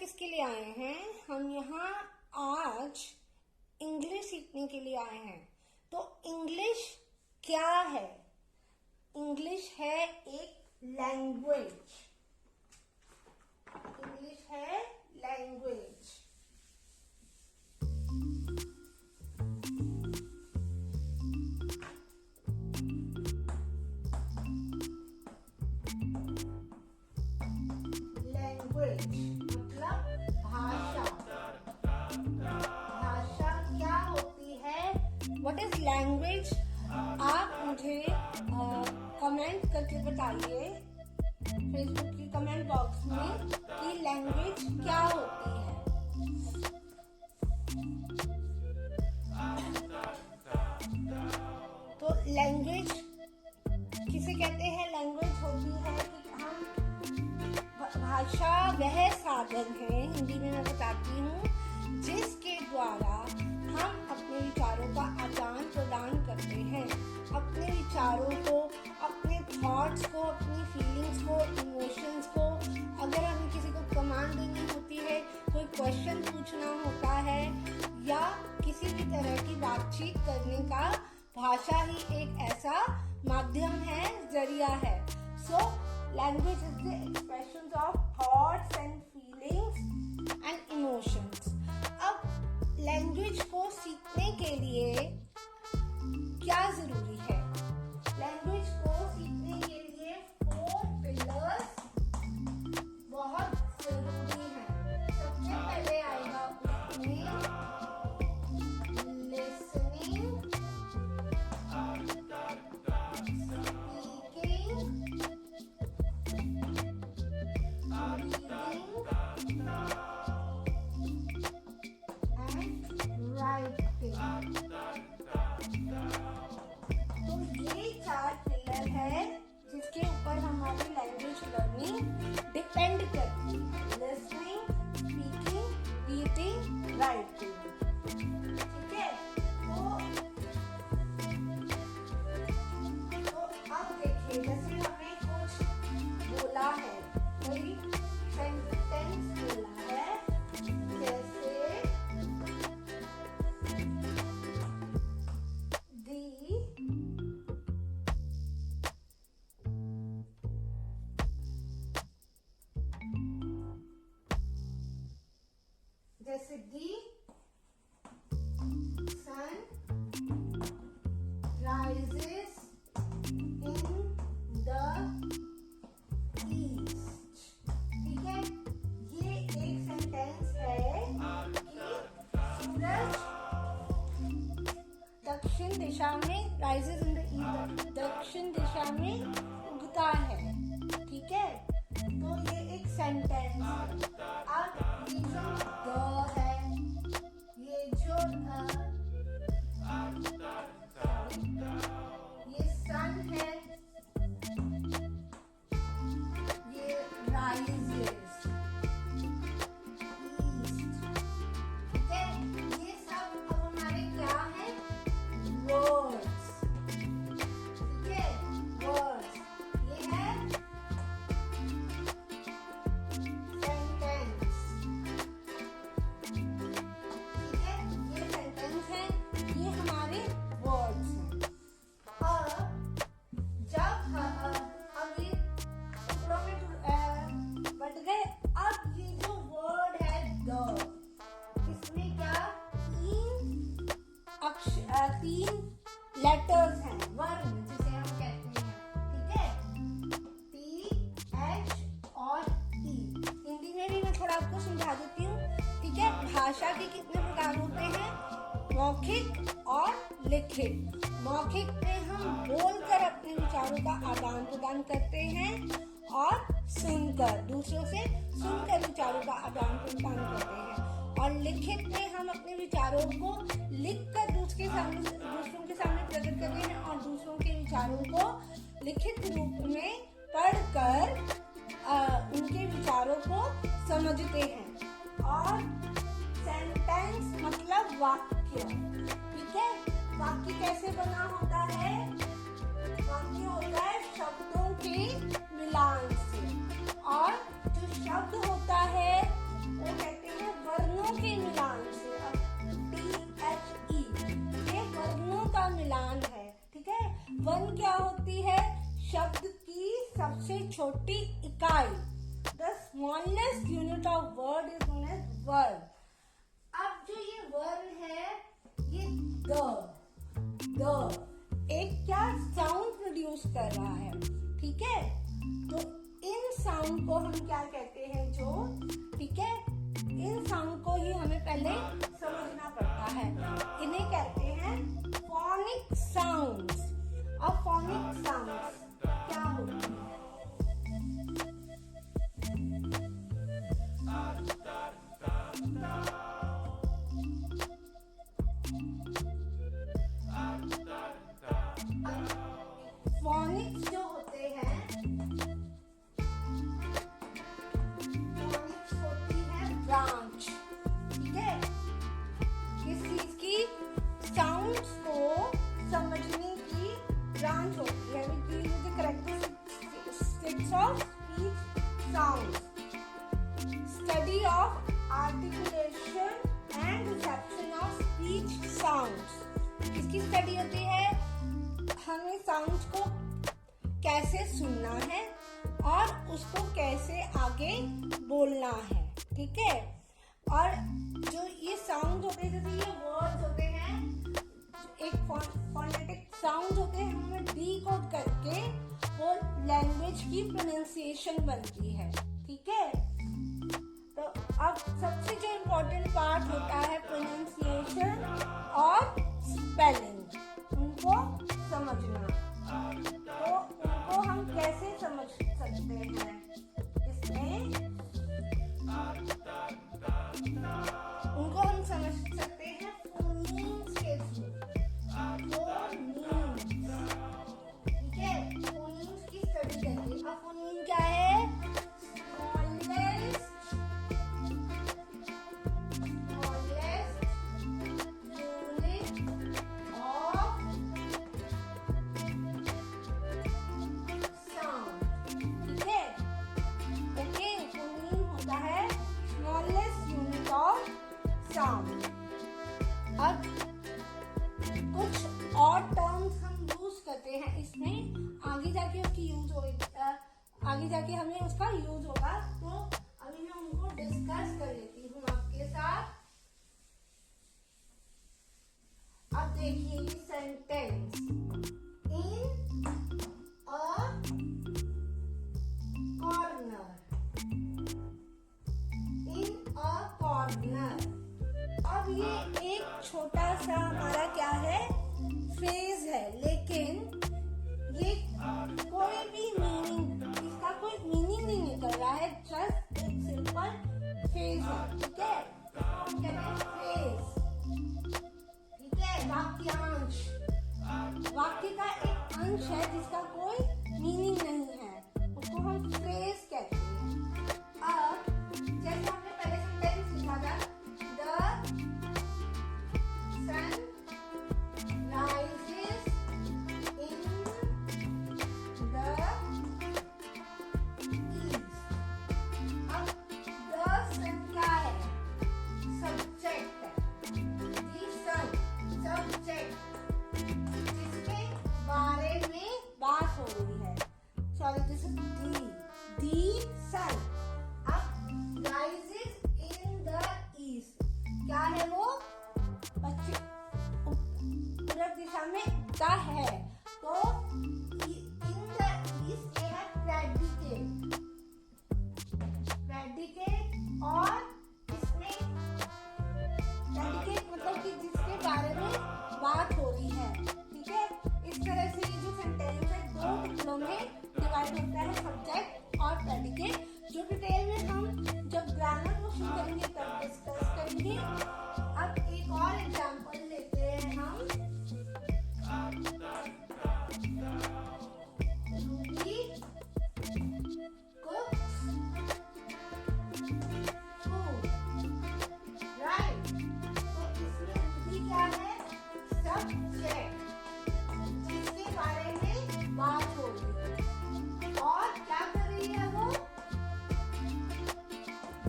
किसके लिए आए हैं? हम यहाँ आज इंग्लिश सीखने के लिए आए हैं। तो इंग्लिश क्या है? इंग्लिश है एक लैंग्वेज। इंग्लिश है लैंग्वेज। लैंग्वेज मतलब भाषा। भाषा क्या होती है? What is language? आप मुझे कमेंट करके बताइए फेसबुक की कमेंट बॉक्स में कि लैंग्वेज क्या होती है। तो लैंग्वेज किसे कहते हैं? लैंग्वेज होती है कि हम भाषा वह साधन है, हिंदी में मैं बताती हूँ, जिसके द्वारा हम अपने विचारों का आदान प्रदान करते हैं। अपने विचारों को, अपने थॉट्स को, अपनी फीलिंग्स को, इमोशंस को, अगर हमें किसी को कमांड देनी होती है, कोई क्वेश्चन पूछना होता है या किसी भी तरह की बातचीत करने का, भाषा ही एक ऐसा माध्यम है, जरिया है। So language is the expression of thoughts and feelings and emotions. अब लैंग्वेज को सीखने के लिए क्या जरूरी है? लैंग्वेज को सीखने के लिए 4 पिलर्स बहुत जरूरी हैं। सबसे पहले आएगा उसमें लिसनिंग, जिसके ऊपर हमारी लैंग्वेज लर्निंग डिपेंड करती है। Listening, speaking, reading, writing. ठीक है? तो अब देखिए, जैसे हमें कुछ बोला है, कोई सेंटेंस बोला है, जैसे the sun rises in the east। ठीक है? ये एक सेंटेंस है कि सूरज दक्षिण दिशा में, राइजेस इन द ईस्ट, दक्षिण दिशा में उगता है। ठीक है? तो ये एक सेंटेंस है। अब ये जो द है, ये जो ये सन है, ये राइजेस ईस्ट। ठीक है? ये सब अब हमारे क्या है? वर्ड्स। ठीक है? वर्ड्स। ये है सेंटेंस। ठीक है? ये सेंटेंस है, ये हमारे वर्ड्स हैं। अब जब अब ये टुकड़ों में बट गए। अब ये जो वर्ड है द, इसमें क्या 3 लेटर्स हैं, वर्ण जिसे हम कहते हैं। ठीक है? T, H और E। हिंदी में भी मैं थोड़ा आपको समझा देती हूँ। ठीक है? भाषा के कितने प्रकार होते हैं? मौखिक और लिखित। मौखिक में हम बोलकर अपने विचारों का आदान प्रदान करते हैं और सुनकर, दूसरों से सुनकर विचारों का आदान प्रदान करते हैं। और लिखित में हम अपने विचारों को लिखकर दूसरों के सामने प्रकट करते हैं और दूसरों के विचारों को लिखित रूप में पढ़कर उनके विचारों को समझते हैं। और सेंटेंस मतलब वाक्य। ठीक है? वाक्य कैसे बना होता है? वाक्य होता है शब्दों के मिलान से, और जो शब्द होता है वो छोटी इकाई, the smallest unit of word is known as word. अब जो ये word है, ये द एक क्या साउंड प्रोड्यूस कर रहा है, ठीक है। तो इन साउंड को हम क्या कहते हैं, जो, ठीक है, इन साउंड को ही हमें पहले समझना पड़ता है। इन्हें कहते हैं फोनिक साउंड्स। अब फोनिक साउंड्स क्या होती है? फोनिक्स जो होते हैं, फोनिक्स होती है ब्रांच, ठीक है, किस चीज की? साउंड्स को समझने की ब्रांच होती है। Characteristics of speech sounds, study of articulation and reception of speech sounds. इसकी स्टडी होती है, हमें साउंड्स को कैसे सुनना है और उसको कैसे आगे बोलना है, ठीक है। और जो ये साउंड होते हैं, जैसे ये वर्ड्स होते हैं, एक फोनेटिक साउंड होते हैं, हमें डीकोड करके वो लैंग्वेज की प्रोनाउंसिएशन बनती है, ठीक है। तो अब सबसे जो इम्पोर्टेंट पार्ट होता है प्रोनाउंसिएशन और स्पेलिंग, उनको समझना। तो उनको हम कैसे समझ सकते हैं? इसमें उनको हम समझ सकते हैं फोनीम्स के थ्रू। फोनीम्स, ठीक है, फोनीम्स की स्टडी करेंगे। अब फोनीम क्या है? साउंड। अब कुछ और टर्म्स हम यूज करते हैं इसमें, आगे जाके उसकी यूज होगा, आगे जाके हमें उसका यूज होगा। तो अभी मैं उनको डिस्कस कर लेती हूँ आपके साथ। अब देखिए ये sentence, in a corner, in a corner. अब ये एक छोटा सा हमारा क्या है, फ्रेज है, लेकिन ये कोई भी मीनिंग, इसका कोई मीनिंग नहीं निकल रहा है, जस्ट एक सिंपल फ्रेज है, ठीक है। हम कहते हैं फ्रेज, ठीक है, वाक्यांश, वाक्य का एक अंश है जिसका कोई मीनिंग नहीं है, उसको हम फ्रेज कहते हैं। अब जैसे हमने पहले सेंटेंस लिखा था, क्या है वो? पूरब दिशा में उगता है। तो इन द ईस्ट ये है प्रेडिकेट, प्रेडिकेट, और इसमें प्रेडिकेट मतलब कि जिसके बारे में बात हो रही है, ठीक है। इस तरह से ये जो सेंटेंस है दो टुकड़ों में डिवाइड होता है, सब्जेक्ट और प्रेडिकेट, जो डिटेल में हम जब ग्रामर को शुरू करेंगे तब डिस्कस करेंगे। अब एक और एग्जांपल लेते हैं हम, रूबी कुक्स फूड, राइट। तो इसमें रूबी क्या है? सब्जेक्ट, जिसके बारे में बात हो रही है, और क्या कर रही है वो?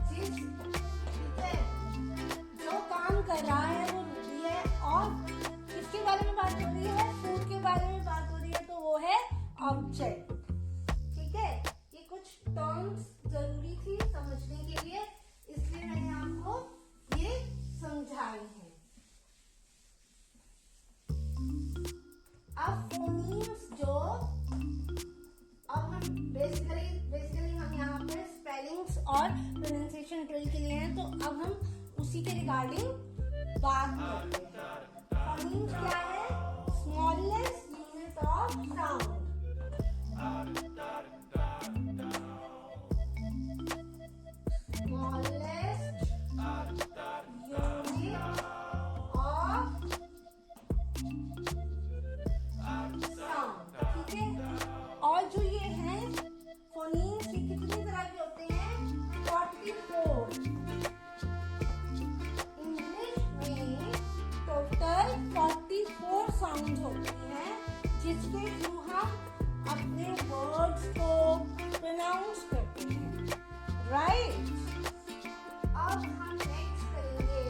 जिस, ठीक है, जो प्रोनाउंसिएशन ड्रिल के लिए हैं, तो अब हम उसी के रिगार्डिंग बात करते हैं। फोनीम्स क्या है? Smallest unit of sound. और जो ये हैं फोनीम्स, ये कितनी तरह के होते हैं? 44। इंग्लिश में टोटल 44 साउंड होती हैं जिसके थ्रू हम अपने वर्ड्स को प्रोनाउंस करते हैं, राइट? अब हम नेक्स्ट करेंगे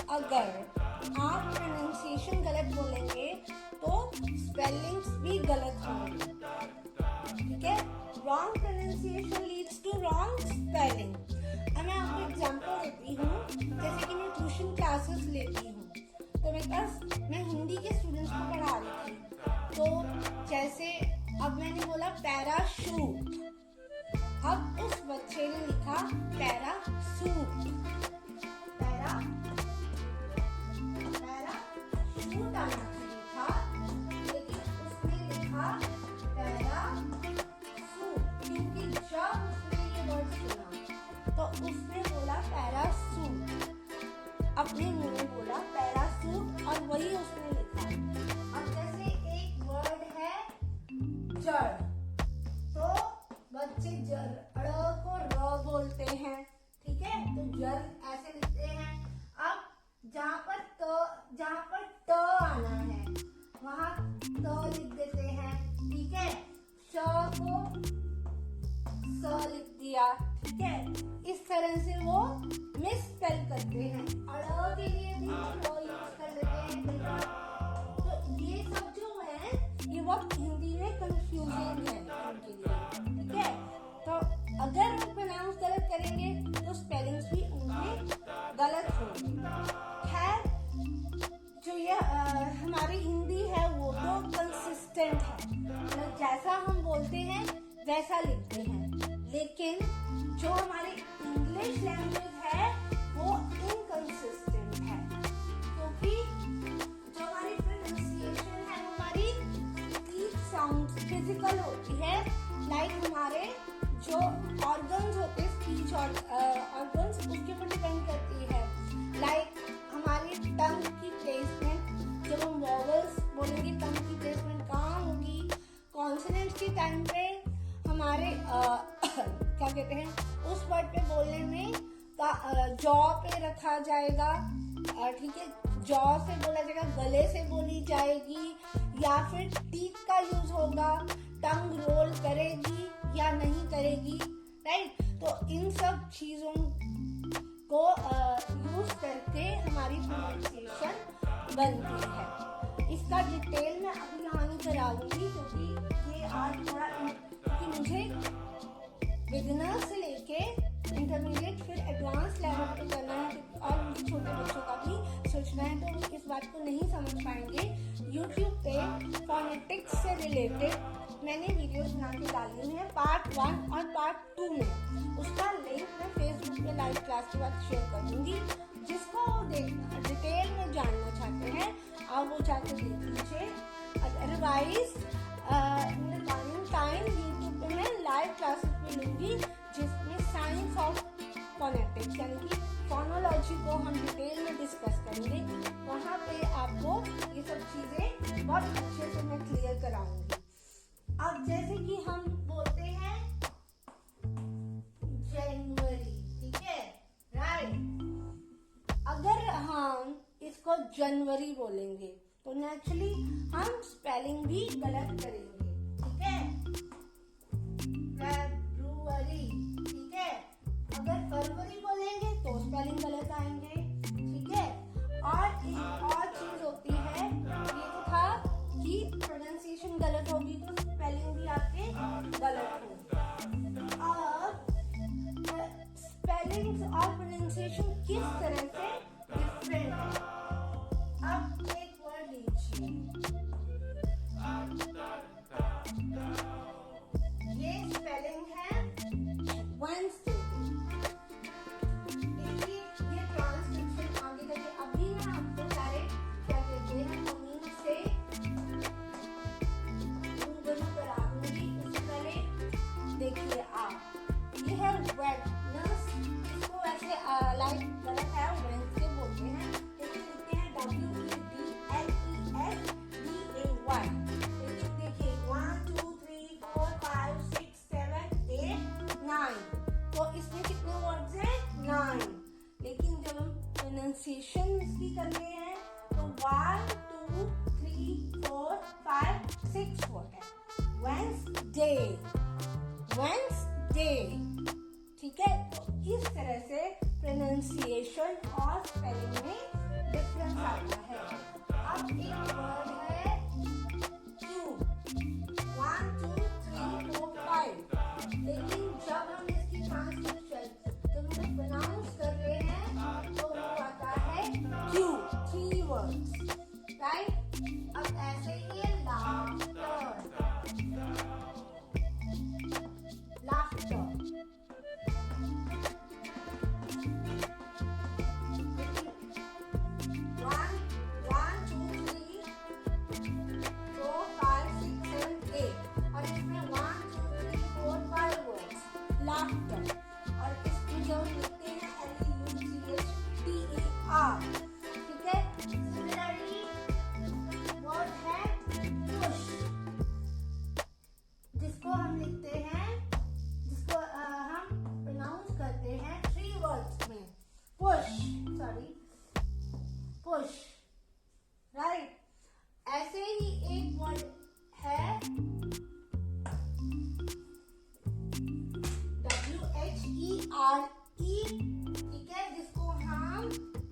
अगर आप प्रोनाउंसिएशन गलत बोलेंगे तो स्पेलिंग्स भी गलत होंगे, ठीक है? Wrong pronunciation leads to wrong spelling. अब मैं आपको एग्जांपल देती हूँ, जैसे कि मैं ट्यूशन क्लासेस लेती हूँ, तो मेरे पास मैं हिंदी के स्टूडेंट्स को पढ़ा रही थी, तो जैसे अब मैंने बोला पैराशूट, अब उस बच्चे ने लिखा पैरासूट, उसने बोला पैरासूट, अपने मुंह में बोला पैरासूट, और वही उसने लिखा। अब जैसे एक वर्ड है जड़, तो बच्चे जड़ को र बोलते हैं, ठीक है? तो जड़ ऐसे लिखते हैं। अब जहाँ पर त आना है वहाँ त लिख देते हैं, ठीक है? श को स लिख दिया, ठीक है? इस तरह से वो मिस स्पेल करते हैं। अड़ के लिए भी वो यूज कर लेते हैं कई बार। तो ये सब जो है ये बहुत हिंदी में कंफ्यूजिंग है उनके लिए, ठीक है? तो अगर वो प्रोनाउंस गलत करेंगे तो स्पेलिंग्स भी उनके गलत होंगे। खैर, जो ये हमारी हिंदी है वो तो कंसिस्टेंट है, मतलब जैसा हम बोलते हैं वैसा लिखते हैं, लेकिन जो हमारी इंग्लिश लैंग्वेज है वो इनकंसिस्टेंट है, क्योंकि जो हमारी प्रोनाउंसिएशन है वो हमारी स्पीच साउंड फिजिकल होती है। लाइक हमारे जो ऑर्गन्स होते हैं, स्पीच ऑर्गन्स, उसके ऊपर डिपेंड करती है। लाइक हमारी टंग की प्लेसमेंट, जब हम वॉवल्स बोलेंगे टंग की प्लेसमेंट कहाँ होगी? कॉन्सोनेंट्स के टाइम पे हमारे क्या कहते हैं, उस वर्ड पे बोलने में जॉ पे रखा जाएगा, ठीक है? जॉ से बोला जाएगा, गले से बोली जाएगी, या फिर टीथ का यूज होगा, टंग रोल करेगी या नहीं करेगी, राइट? तो इन सब चीजों को यूज करके हमारी प्रोनाउंसिएशन बनती है। इसका डिटेल मैं अभी यहाँ नहीं कराऊंगी, क्योंकि ये आज थोड़ा, क्योंकि मुझे बिगिनर से लेके इंटरमीडिएट फिर एडवांस लेवल पे करना है, और मुझे छोटे बच्चों का भी सोचना है, तो वो इस बात को नहीं समझ पाएंगे। YouTube पे फोनेटिक्स से रिलेटेड मैंने वीडियोस बना के डाली हुई है, पार्ट 1 और पार्ट 2 में। उसका लिंक मैं फेसबुक पे लाइव क्लास के बाद शेयर कर दूंगी। जिसको देखना, डिटेल में जानना चाहते हैं, आप वो जाके देख लीजिए। अदरवाइज टाइम यूट्यूब पे मैं लाइव क्लासेस भी लूंगी, जिसमें साइंस ऑफ फोनेटिक्स यानी कि फोनोलॉजी को हम डिटेल में डिस्कस करेंगे। वहाँ पे आपको ये सब चीजें बहुत अच्छे से मैं क्लियर कराऊंगी। अब जैसे कि हम बोलते हैं जनवरी, ठीक है, राइट? अगर हम इसको जनवरी बोलेंगे तो नेचुरली हम स्पेलिंग भी गलत करेंगे, ठीक है? फेब्रुअरी, ठीक है? स्पेलिंग्स और प्रोनाउंसिएशन किस तरह से डिफरेंट है। अब एक वर्ड लीजिए, ये स्पेलिंग है वेडनेसडे। देखिए ये ट्रांसक्रिप्शन आगे करके अभी मैं आपको सारे क्या कहते हैं मीनिंग से रूबरू करा दूंगी। उससे पहले देखिए आप, ये है वेडनेस, इसको वैसे लाइक गलत है, वेडनेसडे बोलते हैं, लेकिन लिखते हैं WEDNESDAY। लेकिन देखिए 1 2 3 4 5 6 7 8 9, तो इसमें कितने वर्ड्स हैं? 9। लेकिन जब हम प्रोनाउंसिएशन इसकी करते हैं तो 1 2 3 4 5 6 वर्ड है। वेडनेसडे, वेडनेसडे, ठीक है। तो इस तरह से प्रोनाउंसिएशन और स्पेलिंग में डिफरेंस आता है। अब एक वर्ड है क्यूब, 1 2 3 4 5, लेकिन जब हम इसकी ट्रांसक्रिप्शन जब हम प्रोनाउंस कर रहे हैं तो वो आता है क्यूब, 3 वर्ड्स, राइट। अब ऐसे ही है लाफ्टर, लाफ्टर, 1 2 3 4 5 6 7 8, और इसमें 1 2 3 4 5 वर्ड्स, लाफ्टर। और इसमें जो लिखते हैं LEUCHTER, ठीक है। सिमिलरली वर्ड है पुश, जिसको हम लिखते हैं, जिसको हम प्रोनाउंस करते हैं 3 वर्ड्स में, पुश, सॉरी पुश, राइट। ऐसे ही एक वर्ड है WHERE, ठीक है, जिसको हम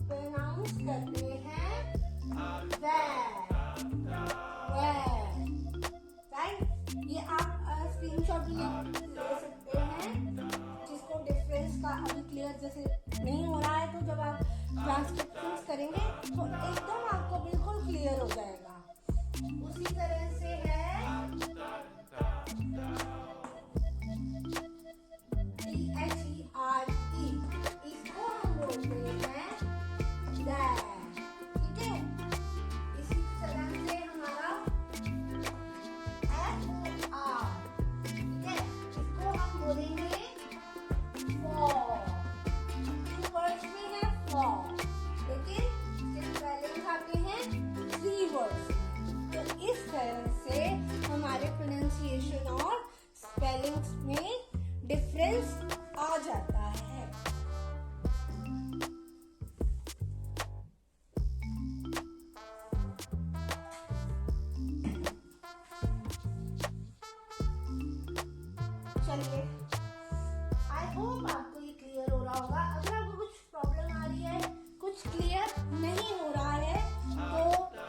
प्रोनाउंस करते हैं राइट। ये आप स्क्रीनशॉट भी ले सकते हैं, जिसको डिफरेंस का अभी क्लियर जैसे नहीं हो रहा है, तो जब आप ट्रांसक्रिप्शन करेंगे तो एकदम आपको बिल्कुल क्लियर हो जाएगा। उसी तरह से है THERE, इसको हम बोलते हैं that, ठीक है। इसी तरह से हमारा FOR, ठीक है, इसको हम बोलेंगे for, 2 वर्ड्स में है for, लेकिन इसके स्पेलिंग आते हैं 3 वर्ड्स। तो इस तरह से हमारे प्रोनाउंसिएशन और स्पेलिंग्स में डिफरेंस आ जाता है। चलिए, आई होप आपको ये क्लियर हो रहा होगा। अगर आपको कुछ प्रॉब्लम आ रही है, कुछ क्लियर नहीं हो रहा है, तो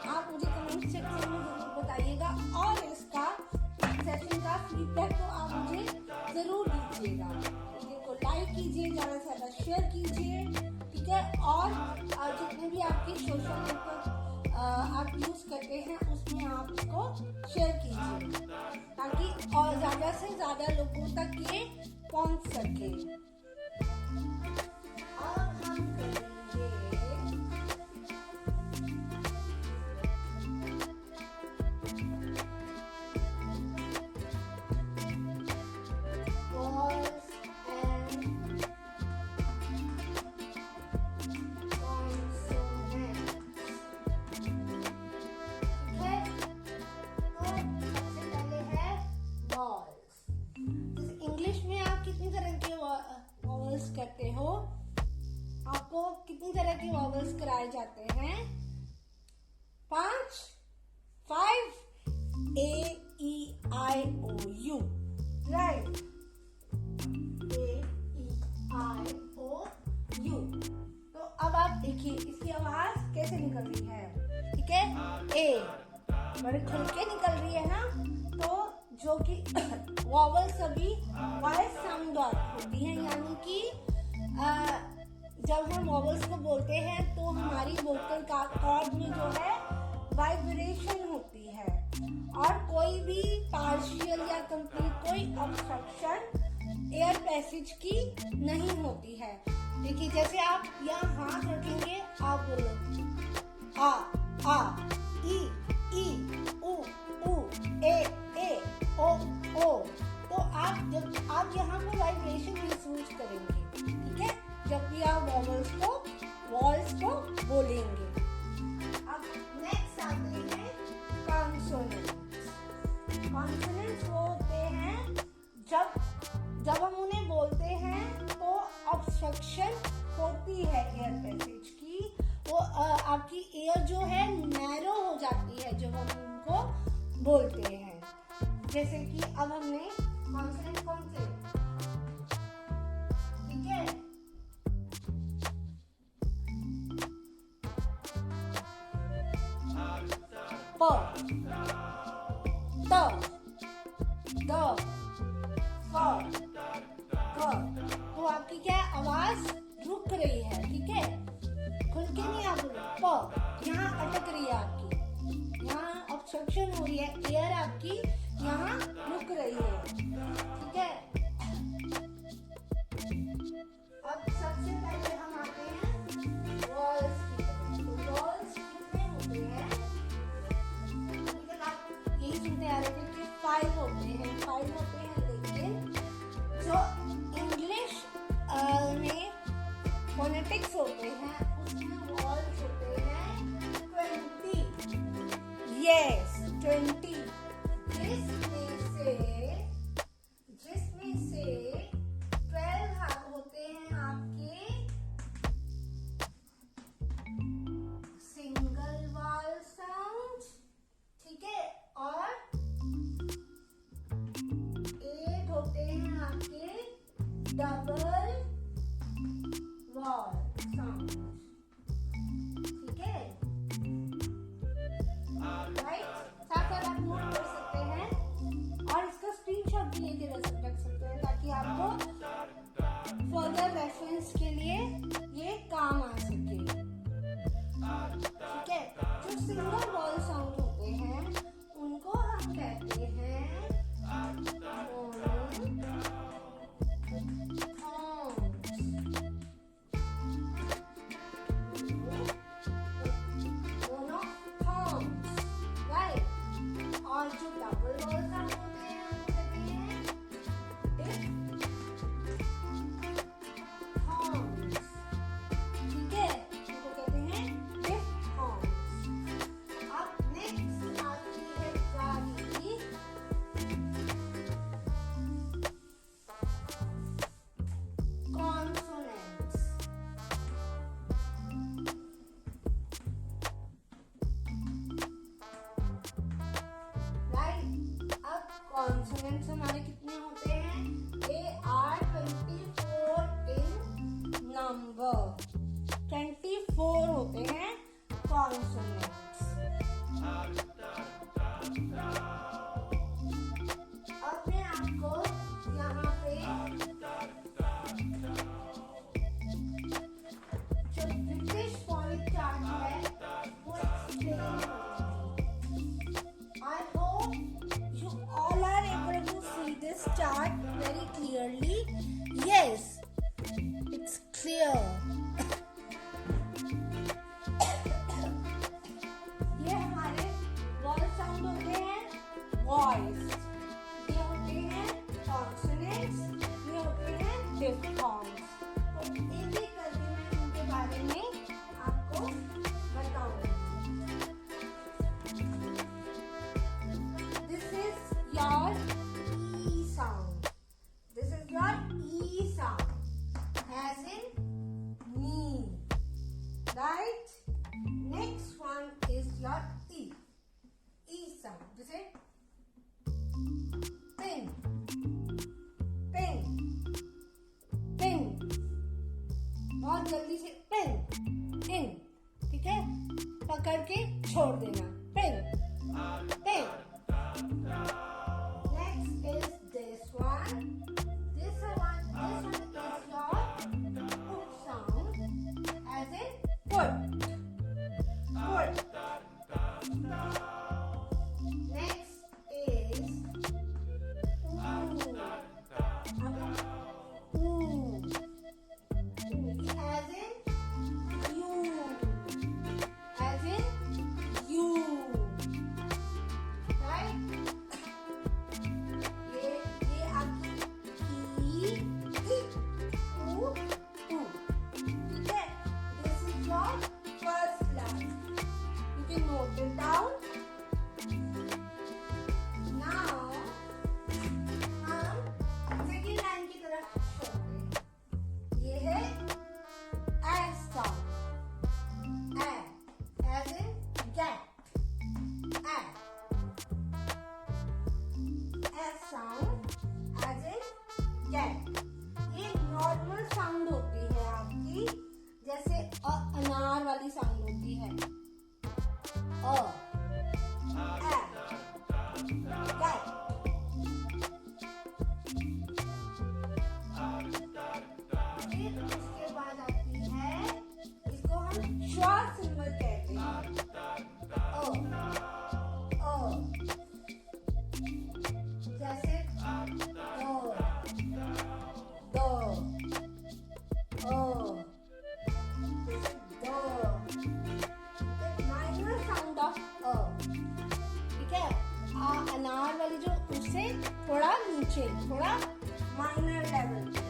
आप मुझे कमेंट सेक्शन में जरूर बताइएगा, और इसका सेशन का फीडबैक तो आप मुझे जरूर दीजिएगा। वीडियो को लाइक कीजिए, ज़्यादा से ज़्यादा शेयर कीजिए, ठीक है। और जितने भी आपके सोशल नेटवर्क आप यूज़ करते हैं उसमें आप इसको शेयर कीजिए, ताकि और ज़्यादा से ज़्यादा लोगों तक ये पहुंच सके। अब हम करेंगे vowels and consonants, ठीक है। तो सबसे पहले है vowels। जैसे इंग्लिश में आप कितनी तरह के वॉवल्स करते हो, आपको कितनी तरह के वॉवल्स कराए जाते हैं? 5 A E I O U, right. A E I O U। तो अब आप देखिए इसकी आवाज कैसे निकल रही है, ठीक है। ए बड़े खुल के निकल रही है ना, तो जो कि वॉवल सभी वॉइस साउंड होती हैं, यानी कि जब हम वॉवल्स को बोलते हैं तो हमारी वोकल कॉर्ड में जो है वाइब्रेशन होती है और कोई भी पार्शियल या कंप्लीट कोई ऑब्स्ट्रक्शन एयर पैसेज की नहीं होती है। देखिए जैसे आप यहाँ हाथ रखेंगे, आप बोलो आ ई उ ए ओ तो आप जब आप यहाँ पर वाइब्रेशन महसूस करेंगे, ठीक है, जब भी आप वॉल्स को बोलेंगे। अब नेक्स्ट आते हैं कॉन्सोनेंट्स। कॉन्सोनेंट्स वो होते हैं जब हम उन्हें बोलते हैं तो ऑब्स्ट्रक्शन होती है एयर पैसेज की, वो आपकी एयर जो है नैरो हो जाती है जब हम उनको बोलते हैं। जैसे कि अब हमने कॉन्सोनेंट कौन से, ठीक है, प, त, द, फ, क, तो आपकी क्या आवाज रुक रही है, ठीक है, खुल के नहीं आप प, यहाँ अटक रही है आपकी, यहाँ ऑब्स्ट्रक्शन हो रही है, एयर आपकी यहाँ रुक रही है, ठीक है। अब सबसे पहले हम आते हैं वॉल्स की तरफ। तो वॉल्स कितने होते हैं, आप यही सुनते आ रहे थे कि 5 होते हैं, लेकिन जो इंग्लिश में फोनेटिक्स होते हैं उसमें वॉल्स होते हैं 20, यस 20, जिसमें से 12 होते हैं आपके सिंगल वॉल साउंड, ठीक है, और 8 होते हैं आपके डबल वॉल साउंड, ठीक है, राइट। साथ साथ आप नोट कर सकते हैं और इसका स्क्रीनशॉट भी लेके रख सकते हैं ताकि आपको फर्दर रेफरेंस के लिए ये काम आ सके, ठीक है। जो सिंगल वॉल साउंड होते हैं उनको हम कहते हैं और जो डबल वॉल साउंड होते हैं उनको कहते हैं डिफ्थॉन्ग्स, ठीक है, उनको कहते हैं डिफ्थॉन्ग्स। अब नेक्स्ट आती है गाली कॉन्सोनेंट्स। कॉन्सोनेंट्स हमारे कितने होते हैं, they are 24 in number, 24 होते हैं कॉन्सोनेंट्स। अब मैं आपको यहाँ पे जो ब्रिटिश फोनिक चार्ट है वो एक्सप्लेन करूंगी। I hope you all are able to see this chart very clearly. Yes, it's clear. ये हमारे वॉल साउंड होते हैं वॉइस, ये होते हैं कॉन्सोनेंट्स, ये होते हैं डिफ्थॉन्ग्स। तो एक एक करके मैं उनके बारे में आपको बताऊंगी। This is your E sound. This is your E sound, as in knee, right? Next one is your E. E sound. This is pin, pin, pin. बहुत जल्दी से पिन, पिन, ठीक है, पकड़ के छोड़ देना, pin, pin. Next is this one. This one is your hook sound. Touching, थोड़ा माइनर लेवल पे,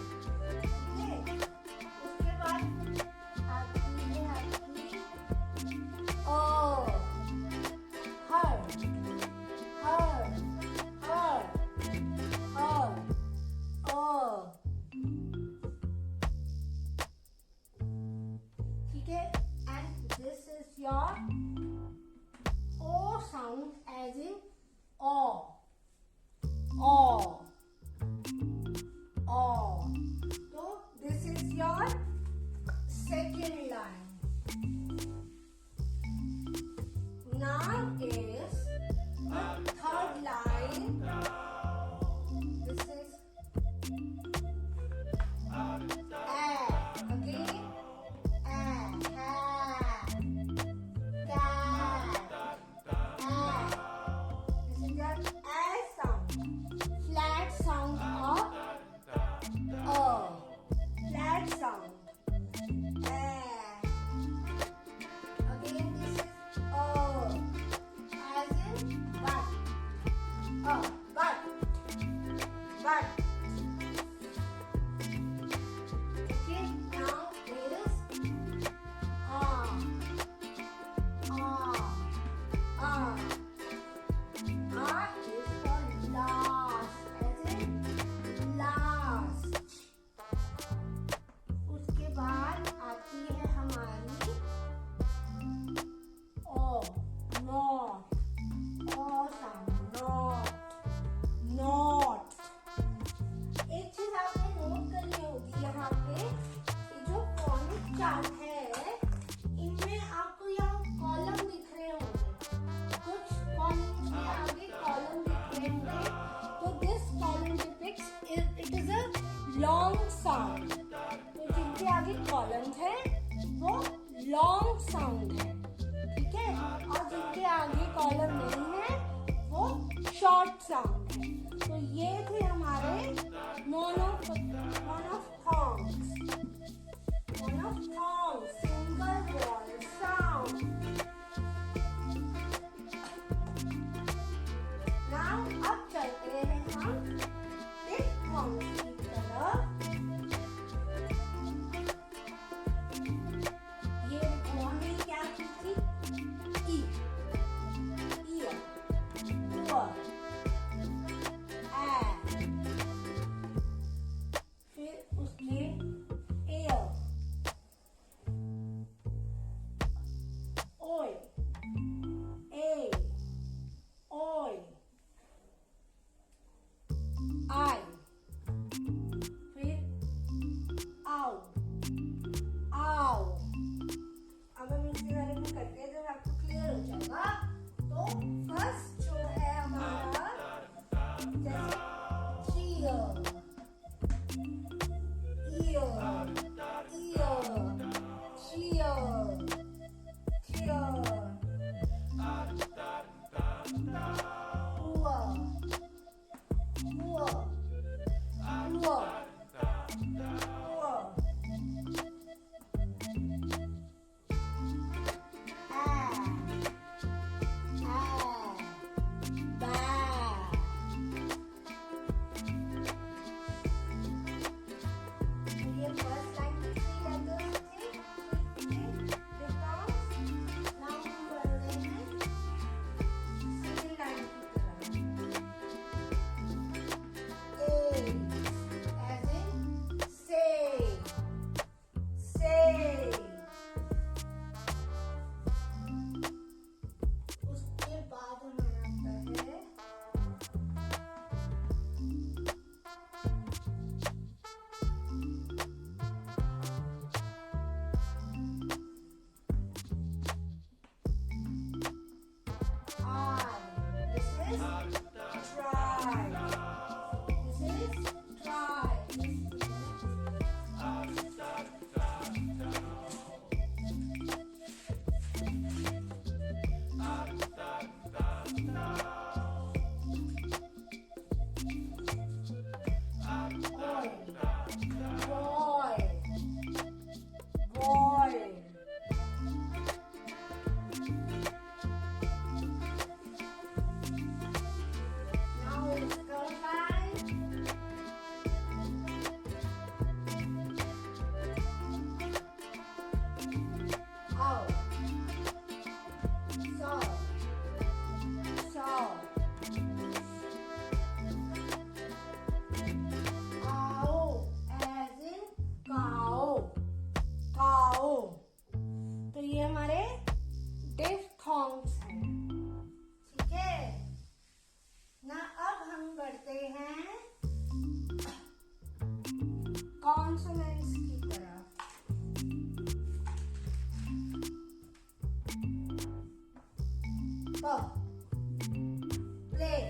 ठीक है। उसके बाद आती है आपकी ओ, हर, हर, हर, हर, ओ, ठीक है। And this is your O sound as in O, O, O. तो this is your second line. Now is the third line. This is a, again, a, cat, a. This is your a sound, flat sound of a, flat sound. Again, this is a, as in but, but. Okay, now is is for last, as in last. उसके बाद आती है हमारी O, not, O sound, not, not. एक चीज आपने note करनी होगी, यहाँ पे ये जो फोनिक चार्ट है, इनमें आपको यहाँ कॉलम दिख रहे होंगे, कुछ कॉलम के आगे कॉलम दिख रहे होंगे। तो this column depicts it is a long sound. तो जिनके आगे कॉलम है वो लॉन्ग साउंड है, ठीक है। और जिनके आगे कॉलम नहीं है वो शॉर्ट साउंड है। तो ये थे हमारे मोनोफॉन्ग्स, सिंगल वॉइस साउंड। नाउ अब चलते हैं हम डिफथॉन्ग्स की तरफ। ये हमने क्या की थी? ई, ईयर, ऊअर, ए, फिर उसके एयर, ओए, ए, ओए, आई, फिर आओ, आओ। अब हम इसके बारे में करते हैं, जब आपको क्लियर हो जाएगा। तो फर्स्ट जो है हमारा, जैसे cheer, ear, ear, cheer, cheer, oor, oor, oor, oor, Play.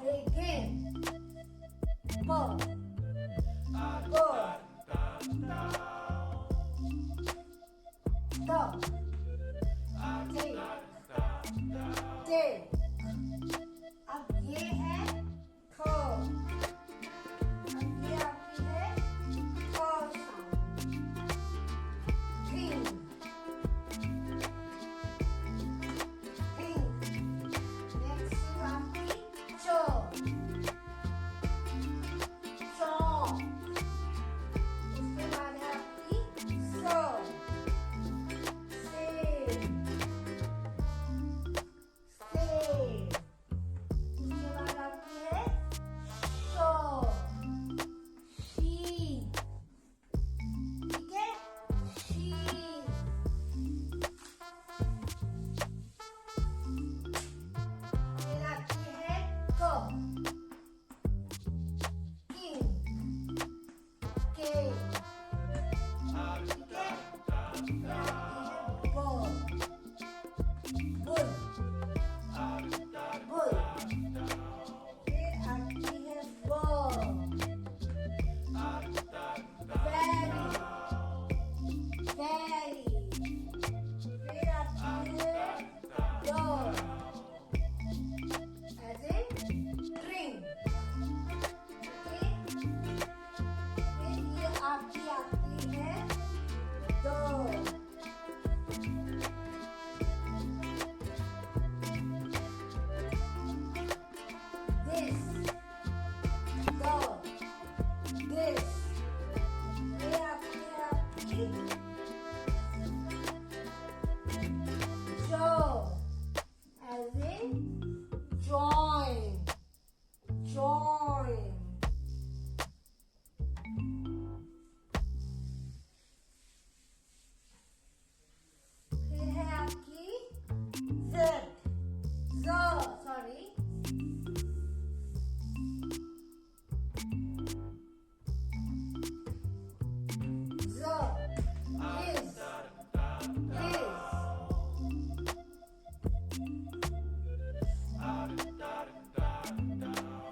Begin. Take. अब ये है ख। अब ये आपकी है ख साउंड। Think. Next is आपकी च। चौक। उसके बाद है आपकी स। उसके बाद आपकी है शो। शीप। ठीक है, शीप। फिर आपकी है क। किंग। के। ठीक है, फिर आपकी है बुल। बुल। फिर आपकी है बर्ड। Very. फिर आपकी है dog, as in drink. Okay? फिर ये आपकी आती है dog. This dog. This. ये आपकी है आपकी jaw, as in join. फिर है आपकी z, sorry,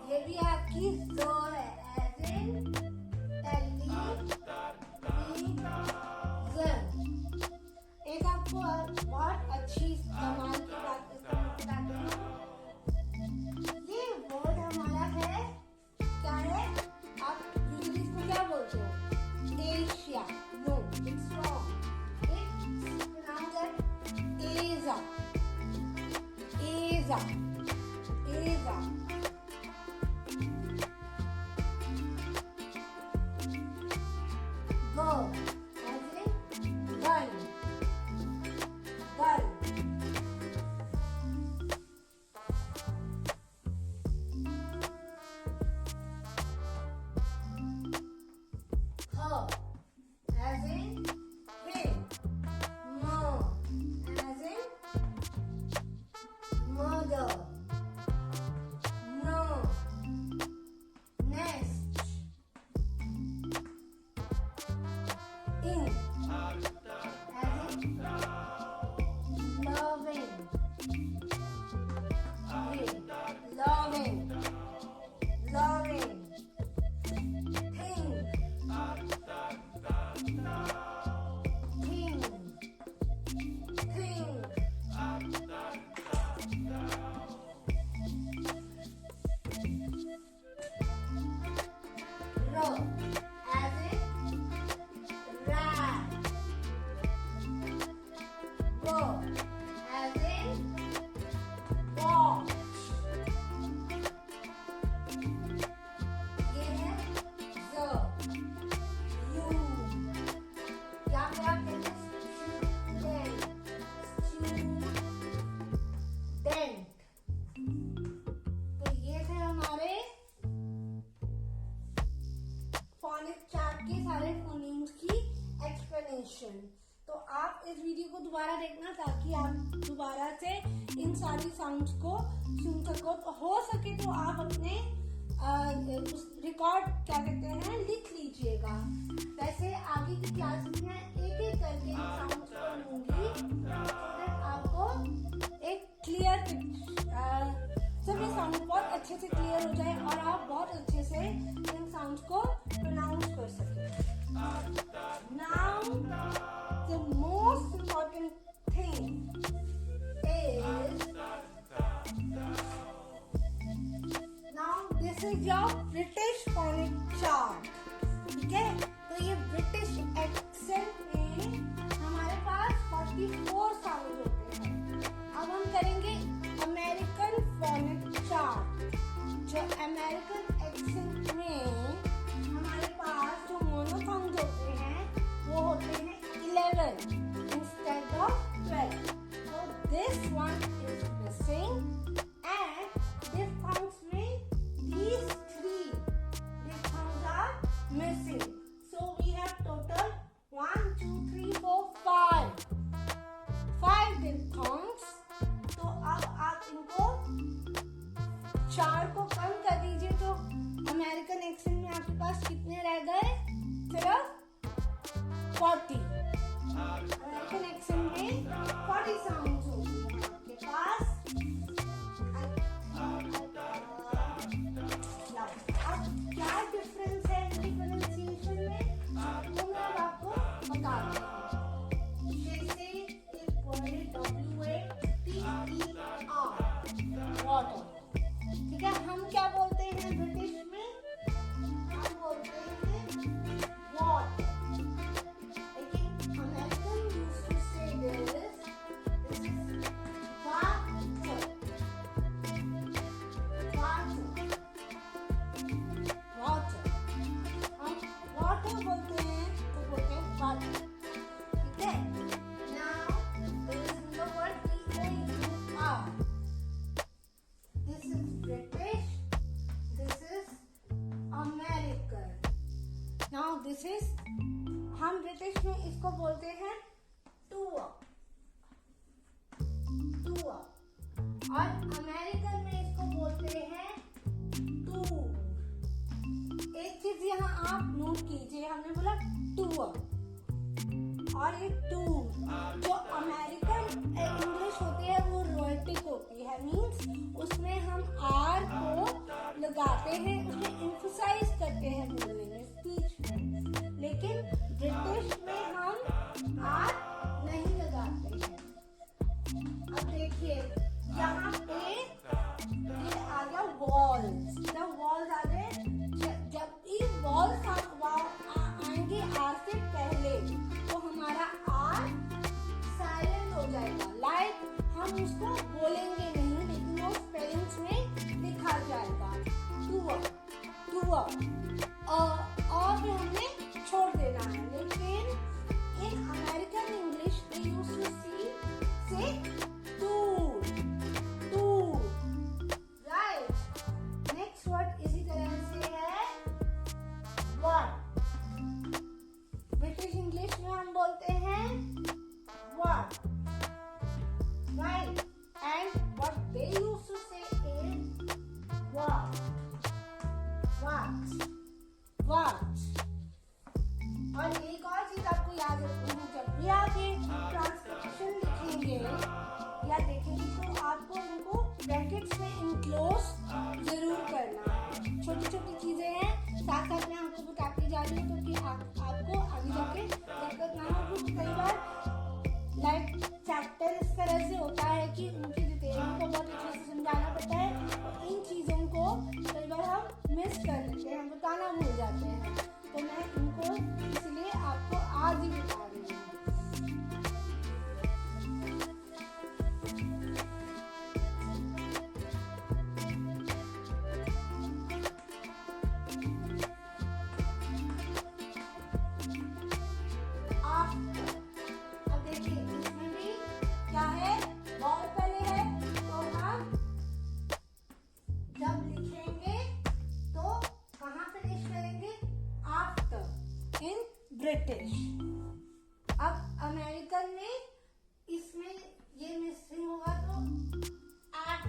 ये भी आपकी जो है, as in television. एक आपको बहुत अच्छी कमाल की बात बताती हूँ। ये वर्ड हमारा है, क्या है? आप यूजुअली इसको क्या बोलते हो? Asia. No, it's wrong. It's pronounced as Asia. Go, as in gun. Her, as in him. Mo, as in mother. No, nest. In, as in loving. Loving. Think. Row, as in rat. Bow, as in box. ये है the. You. क्या क्या कहते हैं? Student. तो ये थे हमारे फोनिक चार्ट के सारे फोनीम्स की एक्सप्लेनेशन। तो आप इस वीडियो को दोबारा देखना ताकि आप दोबारा से इन सारी साउंड्स को सुन सको। तो हो सके तो आप अपने रिकॉर्ड क्या कहते हैं लिख लीजिएगा। वैसे आगे की क्लासेस में एक एक करके साउंड्स को लूंगी, आपको एक क्लियर सभी साउंड बहुत अच्छे से क्लियर हो जाए और आप बहुत अच्छे से इन साउंड्स को प्रोनाउंस कर सकें। Now the most important thing is now this is your British phonic chart, ठीक है। तो ये ब्रिटिश एक्सेंट में हमारे पास 44 साउंड होते हैं। अब हम करेंगे अमेरिकन phonic चार्ट। जो अमेरिकन एक्सेंट में हमारे पास जो मोनोसाउंड होते हैं वो होते हैं 11 instead of 12। This one is missing and this sounds with these three sounds are missing. So we have total 1, 2, 3, 4, 5. 5 diphthongs. तो अब आप इनको 4 को कम कर दीजिए तो अमेरिकन एक्सेंट में आपके पास कितने रह गए? सिर्फ 40। अमेरिकन एक्सेंट में 40 साउंड आपके पास। अब क्या डिफरेंस है इनकी प्रोनाउंसिएशन में वो मैं अब आपको बता दूँ। जैसे एक वर्ड है WATER वाटर, ठीक है। हम क्या बोलते हैं ब्रिटिश में? हम बोलते हैं वाटर, लेकिन अमेरिकन यूज्ड टू से दिस दिस इज हम ब्रिटिश में इसको बोलते हैं टूर और अमेरिकन में इसको बोलते हैं टूर। एक चीज यहाँ आप नोट कीजिए, हमने बोला टूर और ये टूर। जो अमेरिकन इंग्लिश होती है वो रोएटिक होती है, मीन्स उसमें हम आर को लगाते हैं, उसमें एम्फसाइज करते हैं बोलने में, स्पीच में। लेकिन ब्रिटिश में हम आर नहीं लगाते हैं। अब देखिए यहाँ पे ये आ गया वॉल्स, जब वॉल्स आ गए, जब भी वॉल्स आएंगे आर से पहले तो हमारा आर साइलेंट हो जाएगा, लाइक हम उसको बोलेंगे नहीं लेकिन वो स्पेलिंग्स में लिखा जाएगा टूर और भी हमने छोड़ देना है। लेकिन in American English they used to say tour, right. Next word इसी तरह से है वन। ब्रिटिश इंग्लिश में हम बोलते हैं one, right, and what they used to say is what। और एक और चीज आपको याद रखनी है, जब भी आप ये ट्रांसक्रिप्शन लिखेंगे या देखेंगे तो आपको इनको ब्रैकेट्स में इनक्लोज जरूर करना है। छोटी छोटी चीजें हैं, साथ साथ में आपको बताती जा रही हूँ तो कि आपको आगे जाके दिक्कत ना हो। कुछ कई बार लाइक चैप्टर इस तरह से होता है कि उनकी डिटेलिंग को बहुत अच्छे से समझाना पड़ता है, तो इन चीजों को कई बार हम मिस कर लेते हैं, हम बताना भूल जाते हैं। तो मैं इनको इसलिए आपको आज ही बता रही हूँ। अब देखिए इसमें भी क्या है, वॉल पहले है तो हम जब लिखेंगे तो कहाँ फिनिश करेंगे? After in British. अब अमेरिकन में इसमें ये मिसिंग होगा तो एट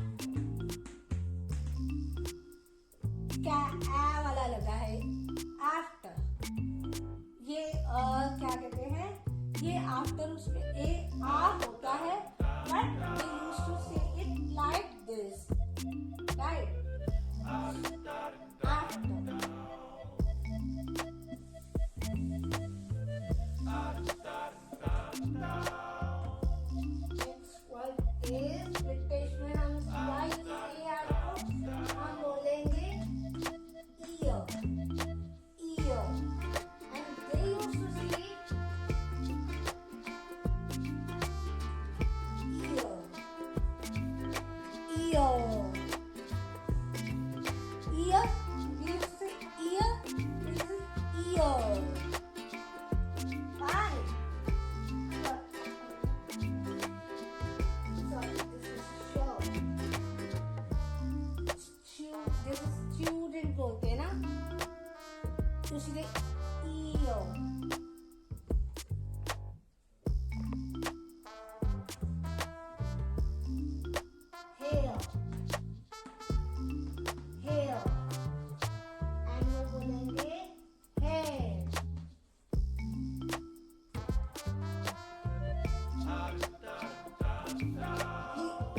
आफ्टर उसमें ए आर होता है, but they used to say it like this, right? After next word is, British में हम वाई ए आर को हम बोलेंगे year, year, and they used to say year, year, year, we used to say ear, this is ear. Fine. Sorry, this is show. This is student बोलते हैं ना, तो इसलिए ear. Hair, hair, and वो बोलेंगे hair.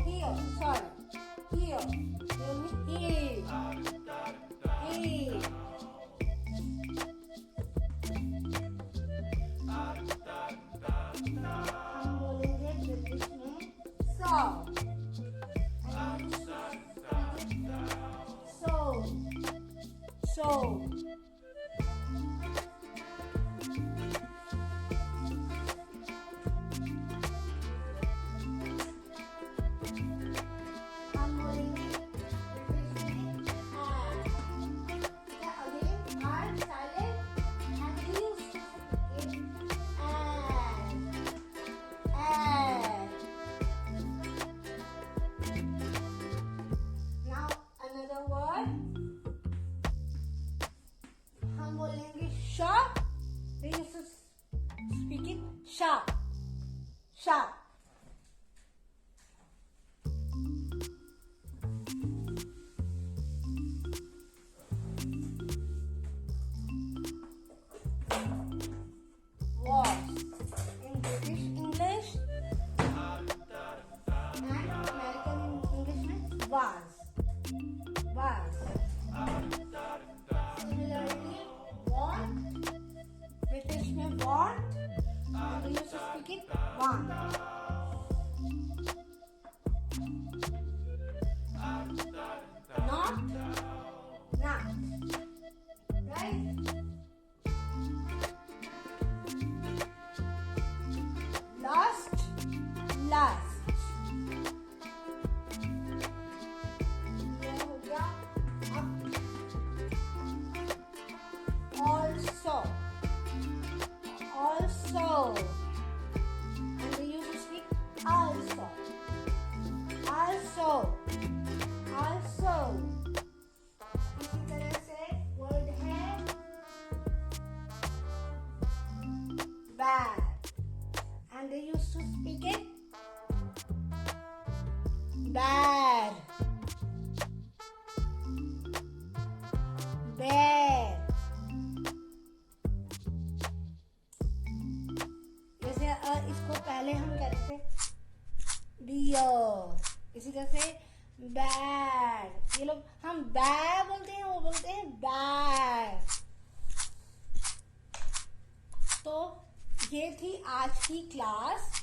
Here, sorry, here, here, here. हम बोलेंगे British में saw, and so. हम बोलेंगे ब्रिटिश में क्या again R silent and use it now another word हम बोलेंगे sharp, they used to speak it sharp, sharp. Was in British English and American English में was. Similarly, want, British में want, and we used to speak it want. Not, right? Lust, ये हो गया. अब also, and they used to speak also. इसी तरह से word है bad, and they used to speak it bad. जैसे इसको पहले हम कहते थे डियर, इसी तरह से बैड. ये लोग हम बैड बोलते हैं, वो बोलते हैं बैड. तो ये थी आज की क्लास.